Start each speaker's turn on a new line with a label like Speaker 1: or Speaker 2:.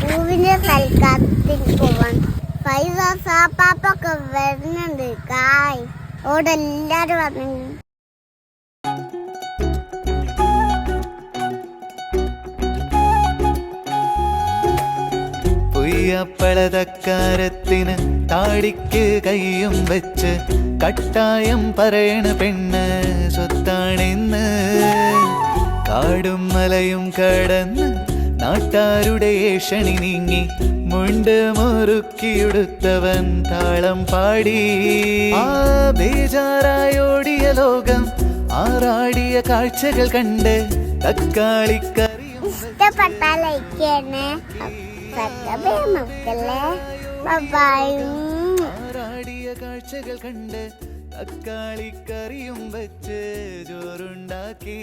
Speaker 1: പൂവിന്റെ സൽക്കാരത്തിന് പോവാൻ പൈസ സാപ്പാപ്പൊക്കെ വരുന്നുണ്ട്. കായ് ഓടെ എല്ലാരും വന്നു.
Speaker 2: പൊയ്യപ്പളതക്കാരത്തിന് താടിക്ക് കയ്യും വെച്ച് കട്ടായം പറയണ പെണ്ണ് സ്വത്താണെന്ന്. കാടും മലയും കടന്ന് നാട്ടാരുടെ ഏഷണി നീങ്ങി മുണ്ട് മുറുക്കിയെടുത്തവൻ താളം പാടി. ആ ബേജാറായോടിയ ലോകം ആറാടിയ കാഴ്ചകൾ കണ്ട് തക്കാളിക്കറിയും
Speaker 1: ഇഷ്ടപ്പെട്ടാൽ ലൈക്ക് ചെയ്യണേ. മക്കളെ
Speaker 2: ആറാടിയ കാഴ്ചകൾ കണ്ട് തക്കാളിക്കറിയും വെച്ച് ചോറുണ്ടാക്കി.